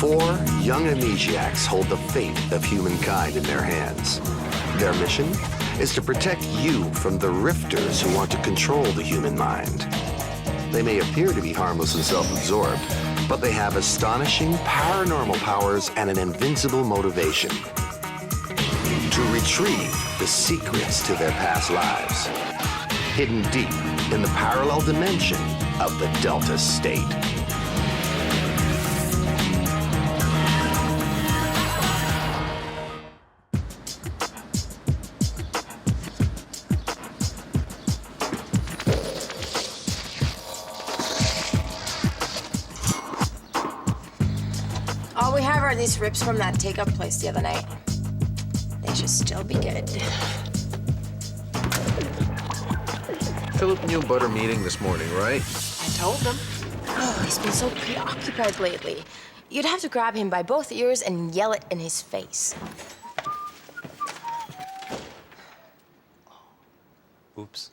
Four young amnesiacs hold the fate of humankind in their hands. Their mission is to protect you from the rifters who want to control the human mind. They may appear to be harmless and self-absorbed, but they have astonishing paranormal powers and an invincible motivation: to retrieve the secrets to their past lives, hidden deep in the parallel dimension of the Delta State. All we have are these rips from that take-up place the other night. They should still be good. Phillip knew about our meeting this morning, right? I told him. Oh, he's been so preoccupied lately. You'd have to grab him by both ears and yell it in his face. Oops.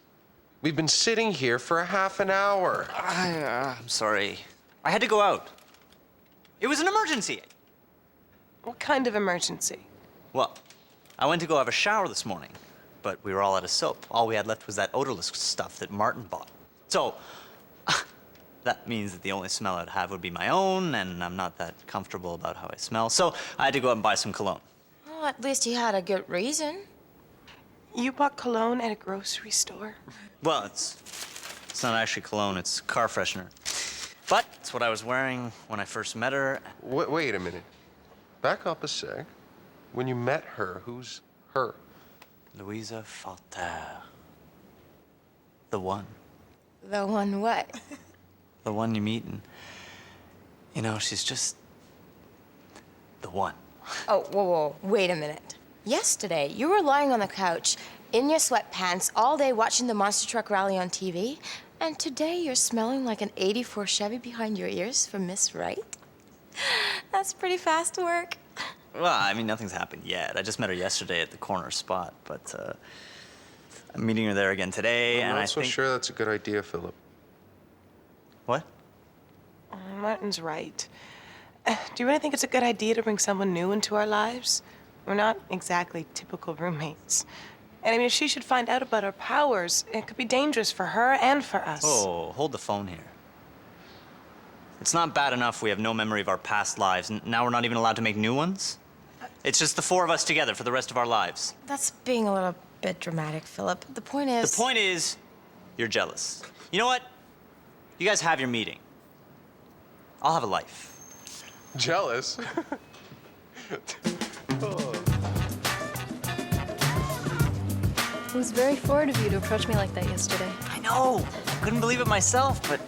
We've been sitting here for a half an hour. I'm sorry. I had to go out. It was an emergency. What kind of emergency? Well, I went to go have a shower this morning, but we were all out of soap. All we had left was that odorless stuff that Martin bought. So, that means that the only smell I'd have would be my own, and I'm not that comfortable about how I smell. So, I had to go out and buy some cologne. Well, at least he had a good reason. You bought cologne at a grocery store? Well, it's not actually cologne, it's car freshener. But it's what I was wearing when I first met her. Wait a minute. Back up a sec. When you met her, who's her? Louisa Falter. The one. The one what? The one you meet and, you know, she's just the one. Oh, whoa, wait a minute. Yesterday, you were lying on the couch in your sweatpants all day watching the monster truck rally on TV, and today you're smelling like an '84 Chevy behind your ears from Miss Wright? That's pretty fast work. Well, I mean, nothing's happened yet. I just met her yesterday at the corner spot, but I'm meeting her there again today, I'm and not I so think... sure that's a good idea, Phillip. What? Martin's right. Do you really think it's a good idea to bring someone new into our lives? We're not exactly typical roommates. And I mean, if she should find out about our powers, it could be dangerous for her and for us. Oh, hold the phone here. It's not bad enough we have no memory of our past lives, and now we're not even allowed to make new ones? It's just the four of us together for the rest of our lives. That's being a little bit dramatic, Phillip. The point is... The point is, you're jealous. You know what? You guys have your meeting. I'll have a life. Jealous? It was very forward of you to approach me like that yesterday. I know. I couldn't believe it myself, but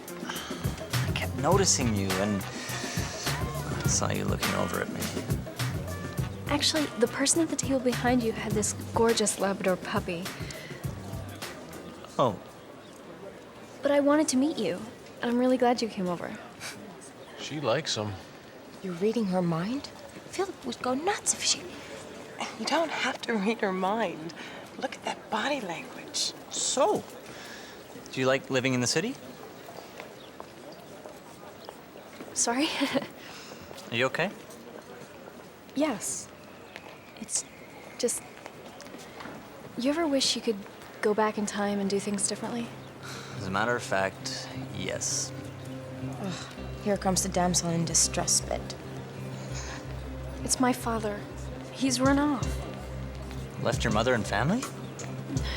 I kept noticing you, and I saw you looking over at me. Actually, the person at the table behind you had this gorgeous Labrador puppy. Oh. But I wanted to meet you, and I'm really glad you came over. She likes him. You're reading her mind? Phillip would go nuts if she... You don't have to read her mind. Look at that body language. So, do you like living in the city? Sorry? Are you okay? Yes. It's just... You ever wish you could go back in time and do things differently? As a matter of fact, yes. Ugh, here comes the damsel in distress bit. It's my father. He's run off. Left your mother and family?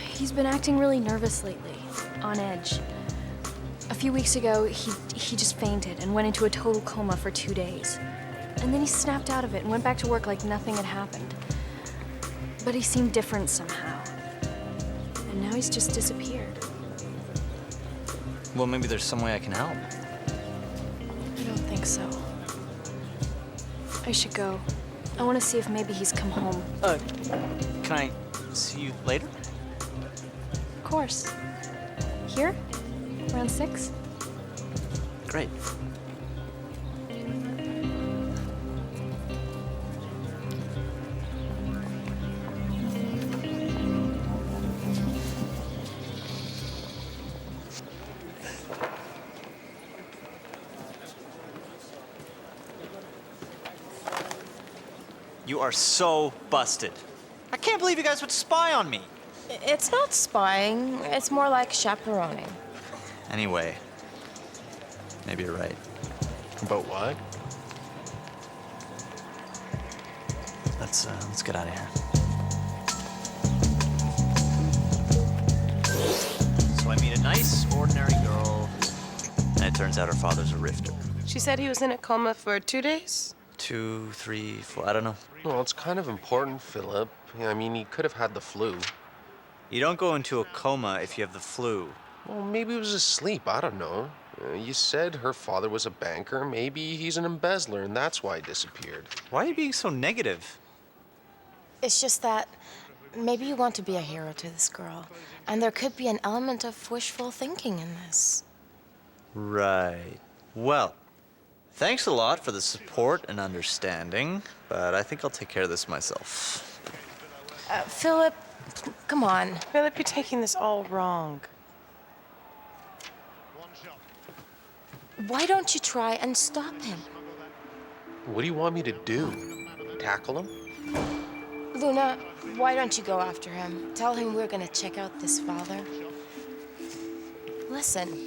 He's been acting really nervous lately, on edge. A few weeks ago, he just fainted and went into a total coma for 2 days. And then he snapped out of it and went back to work like nothing had happened. But he seemed different somehow. And now he's just disappeared. Well, maybe there's some way I can help. I don't think so. I should go. I want to see if maybe he's come home. Can I see you later? Of course. Here? Around 6? Great. You are so busted. I can't believe you guys would spy on me. It's not spying. It's more like chaperoning. Anyway, maybe you're right. About what? Let's get out of here. So I meet a nice, ordinary girl, and it turns out her father's a rifter. She said he was in a coma for 2 days? 2, 3, 4, I don't know. Well, it's kind of important, Phillip. Yeah, I mean, he could have had the flu. You don't go into a coma if you have the flu. Well, maybe he was asleep. I don't know. You said her father was a banker. Maybe he's an embezzler, and that's why he disappeared. Why are you being so negative? It's just that maybe you want to be a hero to this girl, and there could be an element of wishful thinking in this. Right. Well, thanks a lot for the support and understanding, but I think I'll take care of this myself. Phillip, come on. Phillip, you're taking this all wrong. Why don't you try and stop him? What do you want me to do? Tackle him? Luna, why don't you go after him? Tell him we're gonna check out this father. Listen,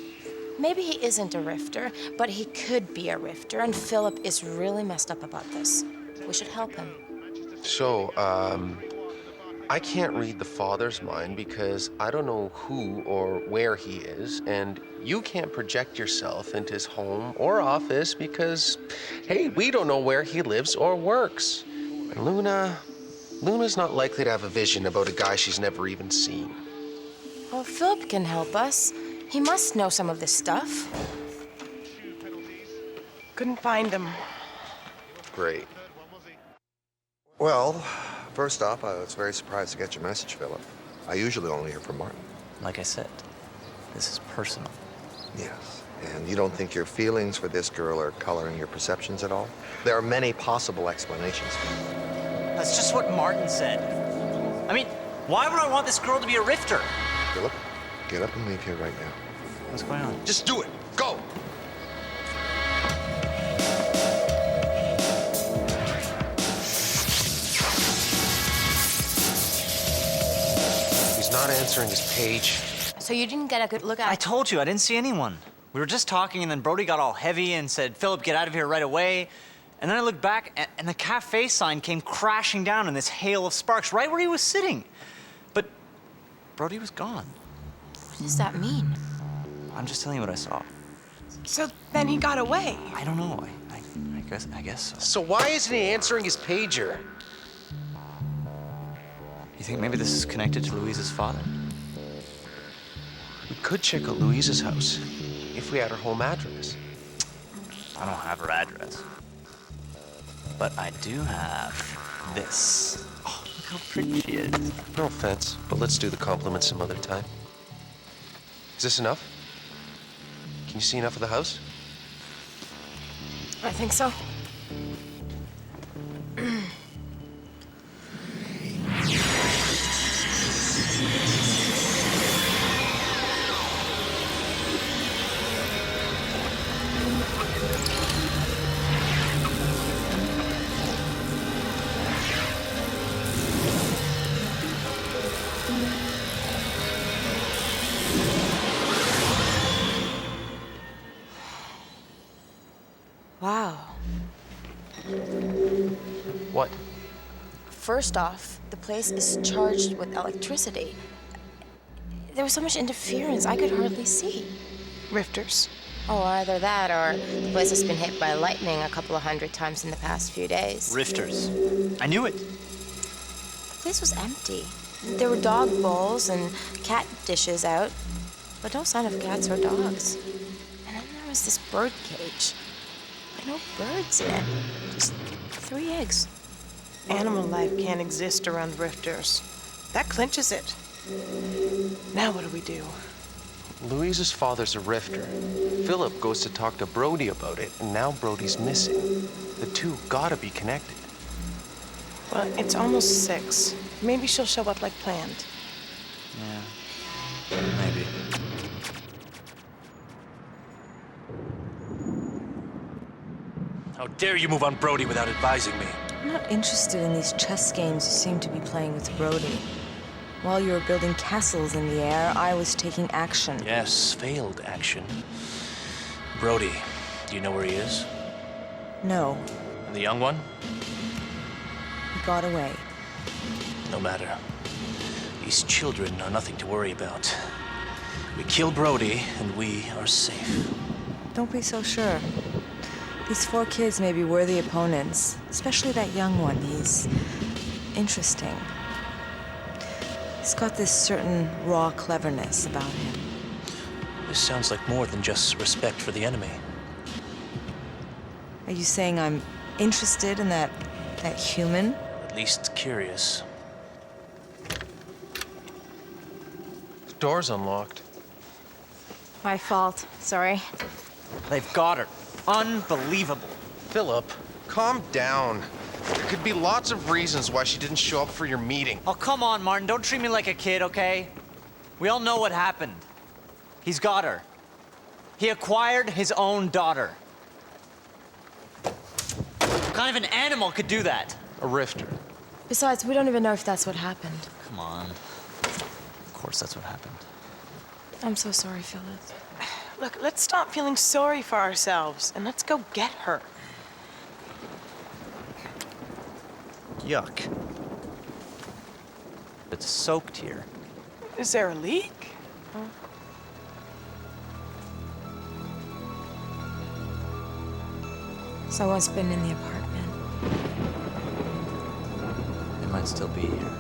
maybe he isn't a rifter, but he could be a rifter, and Phillip is really messed up about this. We should help him. So, I can't read the father's mind because I don't know who or where he is, and you can't project yourself into his home or office because, hey, we don't know where he lives or works. And Luna's not likely to have a vision about a guy she's never even seen. Well, Phillip can help us. He must know some of this stuff. Couldn't find him. Great. Well, first off, I was very surprised to get your message, Phillip. I usually only hear from Martin. Like I said, this is personal. Yes. And you don't think your feelings for this girl are coloring your perceptions at all? There are many possible explanations. That's just what Martin said. I mean, why would I want this girl to be a rifter? Phillip, get up and leave here right now. What's going on? Just do it. Go. He's not answering his page. So you didn't get a good look I at... told you, I didn't see anyone. We were just talking, and then Brody got all heavy and said, Phillip, get out of here right away. And then I looked back, and the cafe sign came crashing down in this hail of sparks right where he was sitting. But Brody was gone. What does that mean? I'm just telling you what I saw. So then he got away. I don't know. I guess so. So why isn't he answering his pager? You think maybe this is connected to Louise's father? We could check out Louise's house if we had her home address. I don't have her address. But I do have this. Oh, look how pretty she is. No offense, but let's do the compliment some other time. Is this enough? Can you see enough of the house? I think so. Wow. What? First off, the place is charged with electricity. There was so much interference, I could hardly see. Rifters. Oh, either that or the place has been hit by lightning a couple of 100 times in the past few days. Rifters. I knew it. The place was empty. There were dog bowls and cat dishes out, but no sign of cats or dogs. And then there was this bird cage, but no birds in it. Just 3 eggs. Animal life can't exist around rifters. That clinches it. Now what do we do? Louise's father's a rifter. Phillip goes to talk to Brody about it, and now Brody's missing. The two gotta be connected. Well, it's almost 6. Maybe she'll show up like planned. Yeah. Maybe. How dare you move on Brody without advising me? I'm not interested in these chess games you seem to be playing with Brody. While you were building castles in the air, I was taking action. Yes, failed action. Brody, do you know where he is? No, And the young one? he got away. No matter. These children are nothing to worry about. We kill Brody, and we are safe. Don't be so sure. These 4 kids may be worthy opponents, especially that young one. He's interesting. He's got this certain raw cleverness about him. This sounds like more than just respect for the enemy. Are you saying I'm interested in that human? At least curious. The door's unlocked. My fault. Sorry. They've got her. Unbelievable. Phillip, calm down. There could be lots of reasons why she didn't show up for your meeting. Oh, come on, Martin. Don't treat me like a kid, okay? We all know what happened. He's got her. He acquired his own daughter. What kind of an animal could do that? A rifter. Besides, we don't even know if that's what happened. Come on. Of course that's what happened. I'm so sorry, Phillip. Look, let's stop feeling sorry for ourselves and let's go get her. Yuck. It's soaked here. Is there a leak? Someone's been in the apartment. It might still be here.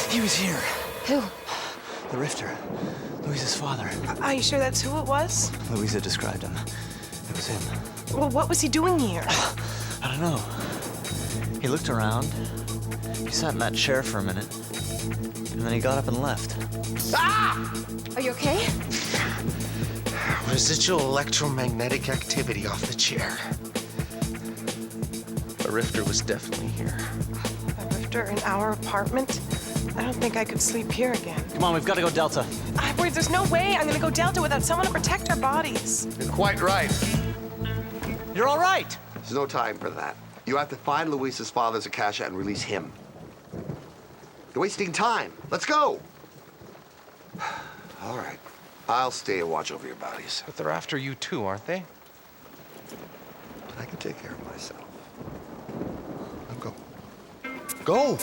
He was here. Who? The Rifter. Louisa's father. Are you sure that's who it was? Louisa described him. It was him. Well, what was he doing here? I don't know. He looked around. He sat in that chair for a minute. And then he got up and left. Are you okay? Residual electromagnetic activity off the chair. A rifter was definitely here. A rifter in our apartment? I don't think I could sleep here again. Come on, we've got to go Delta. There's no way I'm gonna go Delta without someone to protect our bodies. You're quite right. You're all right. There's no time for that. You have to find Luis's father's Akasha and release him. You're wasting time. Let's go. All right. I'll stay and watch over your bodies. But they're after you too, aren't they? I can take care of myself. Now go. Go!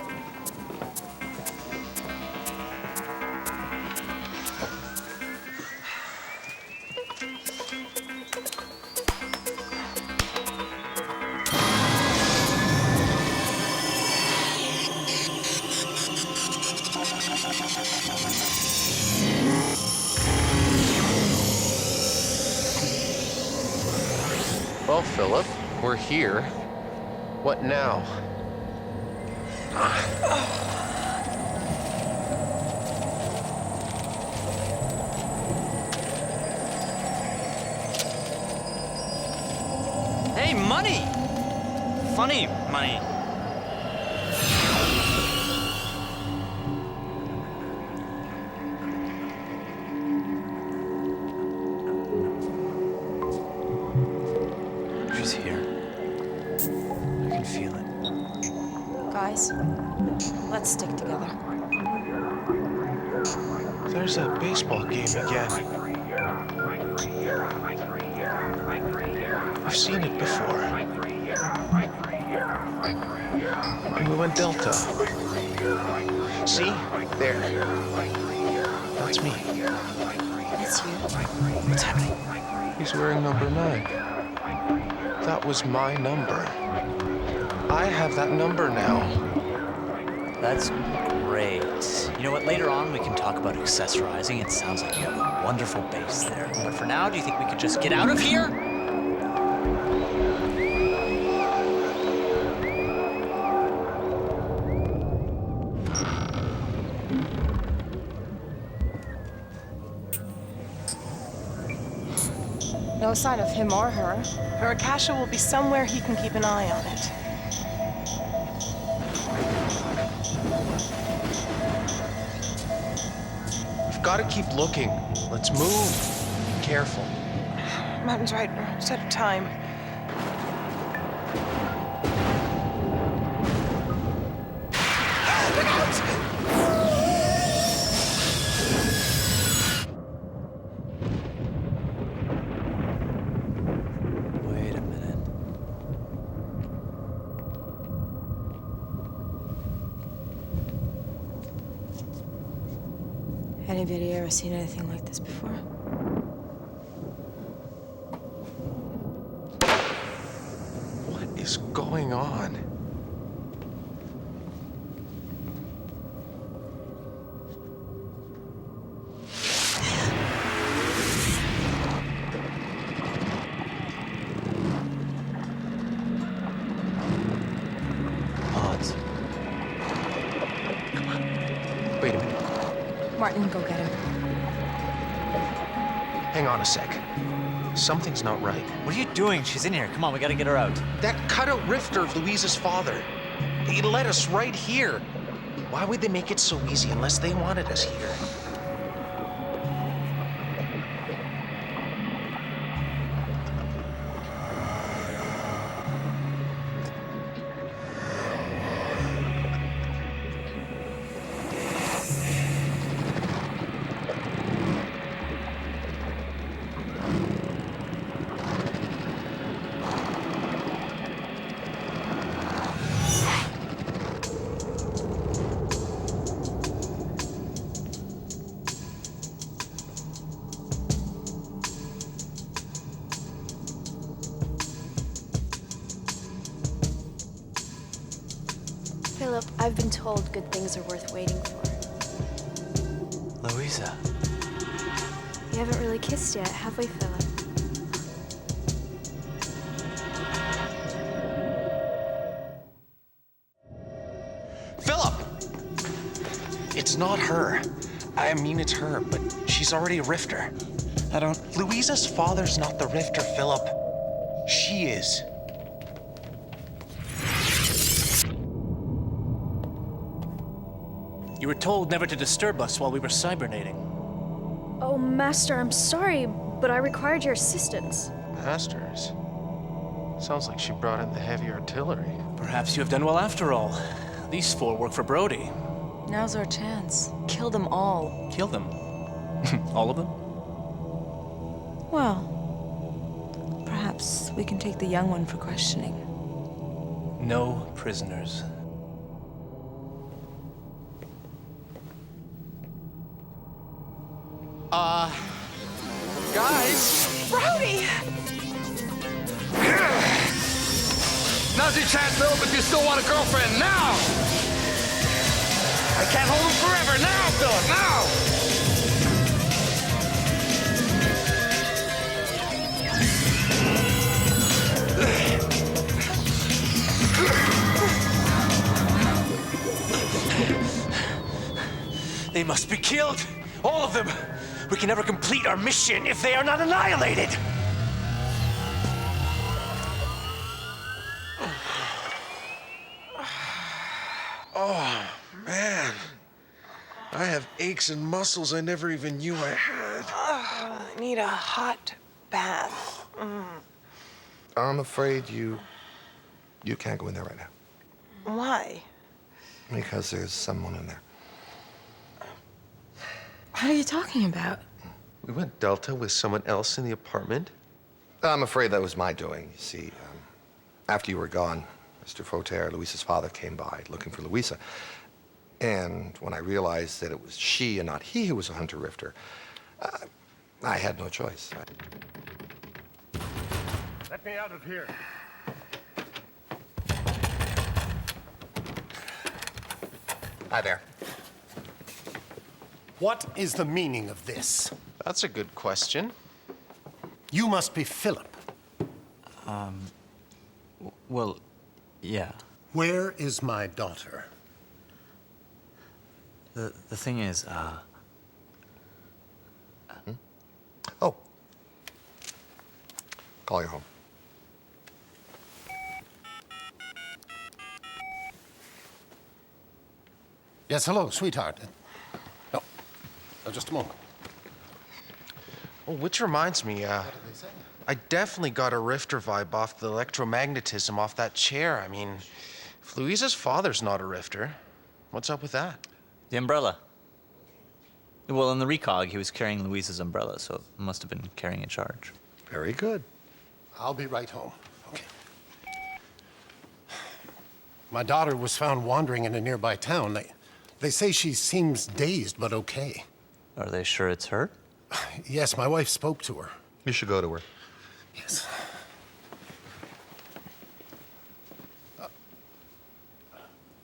Well, Phillip, we're here. What now? Hey, money! Funny money. She's here. I can feel it. Guys, let's stick together. There's that baseball game again. I've seen it before. When we went Delta. See? There. That's me. That's you. What's happening? He's wearing number 9. That was my number. I have that number now. That's great. You know what? Later on, we can talk about accessorizing. It sounds like you have a wonderful base there. But for now, do you think we could just get out of here? no sign of him or her. Her Akasha will be somewhere he can keep an eye on it. We've got to keep looking. Let's move. Be careful. Martin's right. It's out of time. Look out! Wait a minute. Anybody ever seen anything like this before? What is going on? Odds. Come on. Wait a minute. Martin, go get him. Hang on a sec. Something's not right. What are you doing? She's in here. Come on, we gotta get her out. That cutout rifter of Louise's father. He led us right here. Why would they make it so easy unless they wanted us here? Philip, I've been told good things are worth waiting for. Louisa. You haven't really kissed yet, have we, Philip? Phillip! It's not her. I mean, it's her, but she's already a rifter. I don't... Louisa's father's not the rifter, Phillip. She is. You were told never to disturb us while we were cybernating. Oh, Master, I'm sorry, but I required your assistance. Masters. Sounds like she brought in the heavy artillery. Perhaps you have done well after all. These four work for Brody. Now's our chance. Kill them all. Kill them. All of them? Well, perhaps we can take the young one for questioning. No prisoners. Guys! Brody! Now's your chance, Phillip, if you still want a girlfriend. Now! I can't hold him forever. Now, Phillip, now! They must be killed. All of them. We can never complete our mission if they are not annihilated. Oh, man. I have aches and muscles I never even knew I had. I need a hot bath. I'm afraid you can't go in there right now. Why? Because there's someone in there. What are you talking about? We went Delta with someone else in the apartment? I'm afraid that was my doing. You see, after you were gone, Mr. Fauteuil, Louisa's father, came by looking for Louisa. And when I realized that it was she and not he who was a hunter rifter, I had no choice. Let me out of here. Hi there. What is the meaning of this? That's a good question. You must be Phillip. Well, yeah. Where is my daughter? The thing is, Oh. Call you home. Yes, hello, sweetheart. No, just a moment. Oh, which reminds me, I definitely got a Rifter vibe off the electromagnetism off that chair. I mean, if Louisa's father's not a Rifter, what's up with that? The umbrella. Well, in the recog, he was carrying Louise's umbrella, so it must have been carrying a charge. Very good. I'll be right home. Okay. My daughter was found wandering in a nearby town. They say she seems dazed, but okay. Are they sure it's her? Yes, my wife spoke to her. You should go to her. Yes.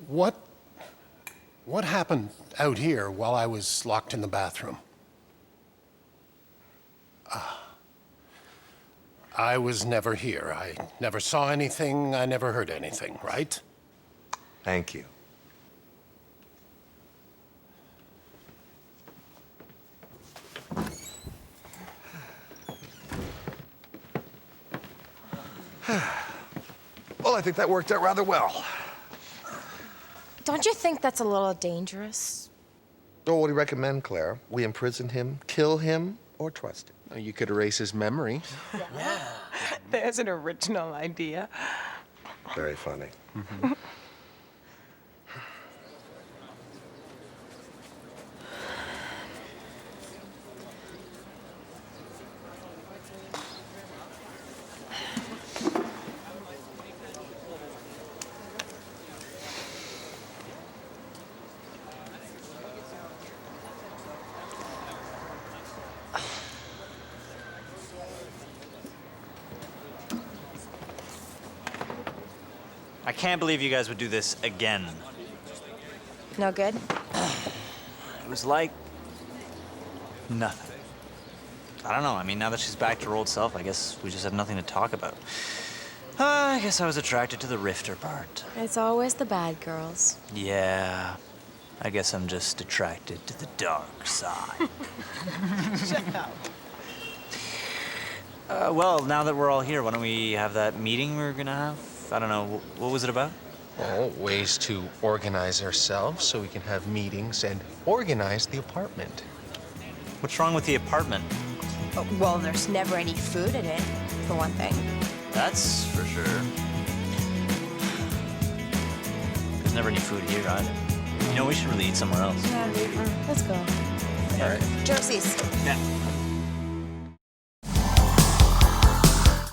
What happened out here while I was locked in the bathroom? I was never here. I never saw anything. I never heard anything, right? Thank you. Well, I think that worked out rather well. Don't you think that's a little dangerous? Oh, what do you recommend, Claire? We imprison him, kill him, or trust him? Oh, you could erase his memory. There's an original idea. Very funny. I can't believe you guys would do this again. No good? It was like nothing. I don't know. I mean, now that she's back to her old self, I guess we just have nothing to talk about. I guess I was attracted to the Rifter part. It's always the bad girls. Yeah. I guess I'm just attracted to the dark side. Shut up. Well, now that we're all here, why don't we have that meeting we're gonna have? I don't know. What was it about? Oh, ways to organize ourselves so we can have meetings and organize the apartment. What's wrong with the apartment? Oh, well, there's never any food in it, for one thing. That's for sure. There's never any food here either. You know, we should really eat somewhere else. Yeah, let's go. All right. Josie's. Yeah.